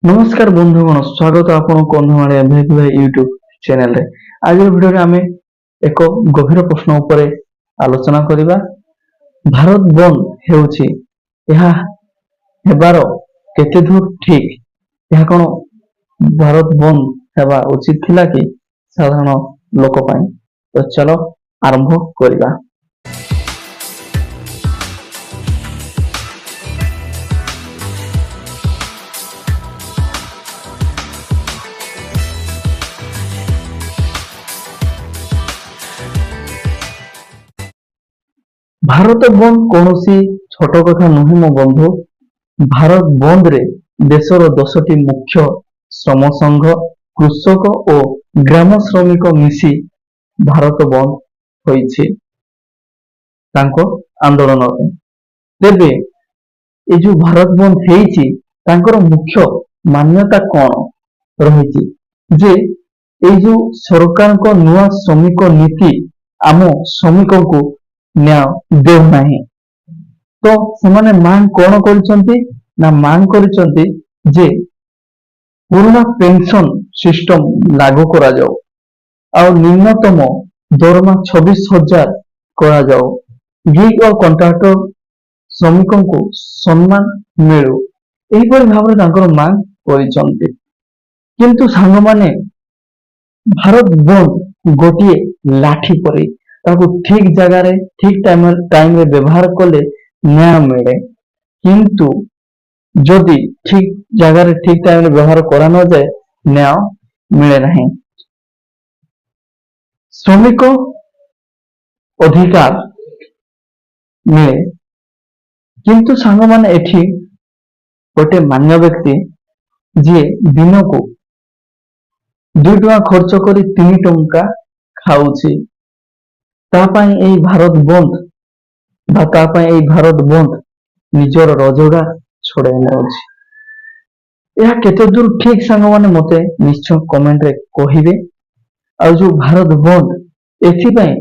नमस्कार बंधुगण स्वागत आपण कंधमाल यूट्यूब चैनल रे। आज वीडियो रे आमे एक गभीर प्रश्न उपरे आलोचना करिबा। भारत बंद हेउची एहा हेबार केते दूर ठीक, एहा कोन भारत बंद हेबा उचित थिला कि साधारण लोक पई? तो चलो आरंभ करिबा। भारत बंद कौनसी छोट कथा नुहे मो बंधु। भारत बंद रे देशर 10टी मुख्य श्रम संघ, कृषक और ग्राम श्रमिक मिसी भारत बंद होइछि तांको आंदोलन रे। तेबे ए जो भारत बंद हेइछि तांकर मुख्य मान्यता कौन रहिछि जे ए जो सरकार को नुआ श्रमिक नीति आम श्रमिक को न्याय देव नाही। तो सेमाने मांग कौन करिसंती ना मांग करिसंती जे पुराना पेंशन सिस्टम लागू करा जाओ और निम्नतम दरमा 26,000 करा जाओ। गिग और कॉन्ट्रैक्टर श्रमिकों को सम्मान मिलू एहिपरि भाव तांकर मांग करिसंती। किंतु सांग माने भारत बंद गोटे लाठी परी ताको ठीक जगह रे ठीक टाइम रे व्यवहार कले न्याय मिले, किंतु जदि ठीक जगह रे ठीक टाइम रे व्यवहार करा न जाए न्याय मिले नहीं। श्रमिक अधिकार मिले, किंतु सांग माने एठी गोटे मान्य व्यक्ति जे दिन को 2 टଙ୍କା खर्च करी 3 टଙ୍କା खाउछि तापाई एई भारत बंद बा तापाई एई भारत बंद निजर रोजगार छोड़ाई नउछि। यह केते दूर ठीक सांग माने मते निश्चय कमेंट रे कहिबे। आ जो भारत बंद एथि पई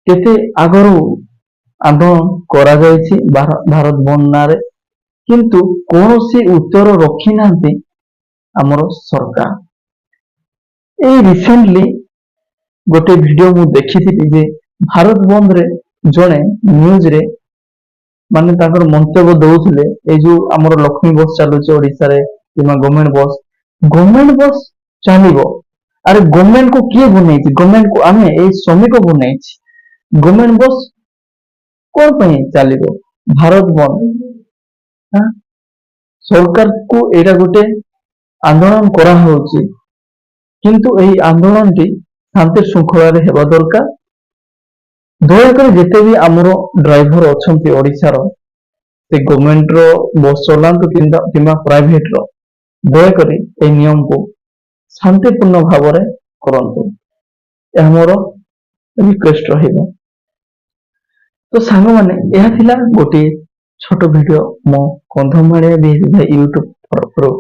केते आगरो आंदोलन करा जायछि भारत बंद नारे, किंतु कोनोसी उत्तर रखी नांती हमर सरकार। ए रिसेंटली गोटे वीडियो मु देखी थी जे भारत बंद रे जने न्यूज रे माने ताकर मंतव्य दउथले ए जो हमर लक्ष्मी बस चालुचे ओडिसा रे किमा गवर्नमेंट बस चलिबो। अरे गवर्नमेंट को किए बनेछि? गवर्नमेंट को आमे ए श्रमिक बनेछि। गवर्नमेंट बस कोन पई चलिबो? भारत बंद हां सरकार को एटा गोटे आंदोलन करा होउछि, किंतु एही आंदोलन टी शांति श्रृंखला रे हेबा दरकार। दयाकर जेते भी आमरो ड्राइवर अछंती ओडिसा रो से गवर्नमेंट रो बस चलांतु किंबा प्राइवेट रो दयाकर ए नियम को शांतिपूर्ण भाव रे करंतु, ए हमरो रिक्वेस्ट रहिबो। तो सांग माने एहा थिला गोटे छोट वीडियो मो कंधमाळिया भाई यूट्यूब तरफरो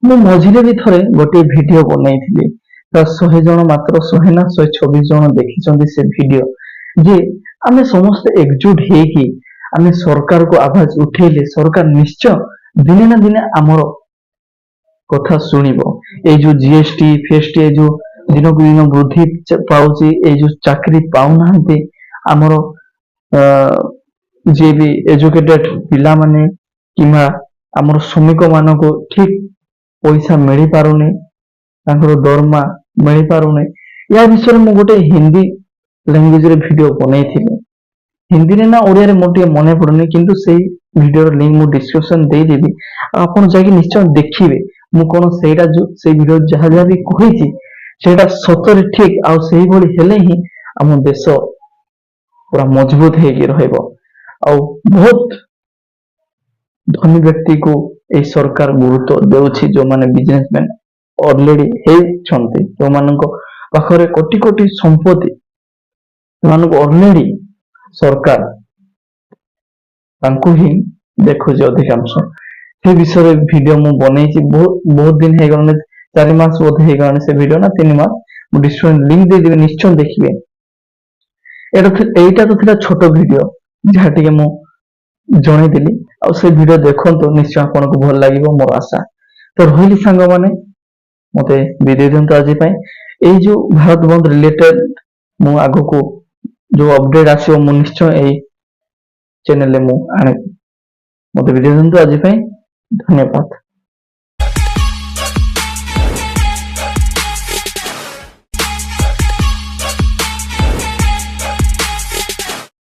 मु मझिरे भी थरे गोटे वीडियो बनैथिली। 100 जन मात्र 100 ना 126 जन देखिचंदी से वीडियो जे आमे समस्त एकजुट हे कि आमे सरकार को आवाज उठेले सरकार निश्चय दिने ना दिने हमरो कथा सुनिबो। ए जो जीएसटी फेएसटी जो दिन को दिन वृद्धि पाउची, ए जो चाकरी पाउ नाहंते हमरो जे भी एजुकेटेड पिला माने किमा हमरो श्रमिक मानको ठीक पैसा मिली पारुने, तांकर दरमा मिली पारुने। या विषय में गोटे हिंदी लैंग्वेज रे वीडियो बनैथिली। हिंदी रे ना ओडिया रे मोटे मने पड़ुनी, किंतु सेही वीडियो रो लिंक मु डिस्क्रिप्शन दे देबी, आपण जाके निश्चय देखिबे। मु कोन सेटा जो से वीडियो जहा जहा भी कहिछि सेटा सतरे ठीक आ सेही भली हेले ही हम देश पूरा मजबूत हेगी रहइबो। आ बहुत धनी व्यक्ति को ए सरकार गुरुत्व देउछि, जो माने बिजनेसमैन ऑलरेडी हे छंती, जो मानको पाखरे कोटी कोटी संपत्ति मानको ऑलरेडी सरकार तांको ही देखुछि अधिकांश। से विषय वीडियो मु बनैछि, बहुत दिन हे गने 4 मास बोध हे गने से वीडियो ना 3 मास। मु डिस्क्रिप्शन लिंक दे देबे, निश्चय देखिबे। एटा तो थिला छोट वीडियो जहा टिके मु जणे दिली। ଆଉ ସେ ଭିଡିଓ ଦେଖନ୍ତୁ, ନିଶ୍ଚୟ ଆପଣଙ୍କୁ ଭଲ ଲାଗିବ ମୋର ଆଶା। ତ ରହିଲି ସାଙ୍ଗମାନେ, ମତେ ବିଦାୟ ଦିଅନ୍ତୁ ଆଜି ପାଇଁ। ଏଇ ଯୋଉ ଭାରତ ବନ୍ଦ ରିଲେଟେଡ ମୁଁ ଆଗକୁ ଯୋଉ ଅପଡେଟ ଆସିବ ମୁଁ ନିଶ୍ଚୟ ଏଇ ଚ୍ୟାନେଲରେ ମୁଁ ଆଣିବି। ମତେ ବିଦାୟ ଦିଅନ୍ତୁ ଆଜି ପାଇଁ, ଧନ୍ୟବାଦ।